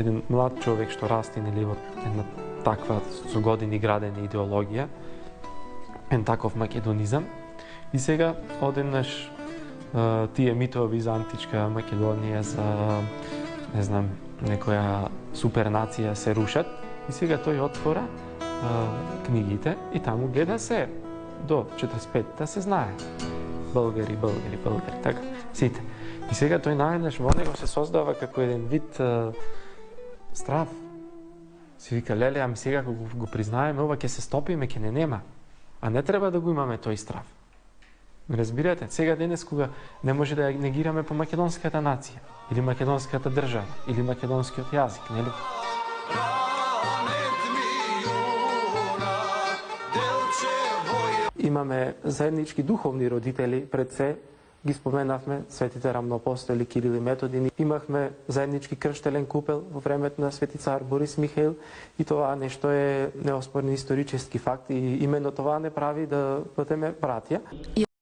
еден млад човек што расте нели во една таква со години градена идеологија, ен таков македонизам. И сега одеднаш тие митови за античка Македонија, за не знам, некоја супернација се рушат и сега тој отвора книгите и таму гледа се до 45-та се знае. Българи, така, сите. И сега тој наеднаш во него се создава како еден вид страв. Си вика, леле, ами сега кога го признаеме ова, ќе се стопиме, ќе не нема. А не треба да го имаме тој страв. Разбирате, сега денес кога не може да ја негираме по македонската нација, или македонската држава, или македонскиот јазик, нели? Имаме заеднички духовни родители, пред се ги споменавме светите рамноапостоли Кирил и Методин. Имахме заеднички крштелен купел во времето на свети цар Борис Михаил и тоа нешто е неоспорен исторически факт и именно тоа не прави да бъдеме братја.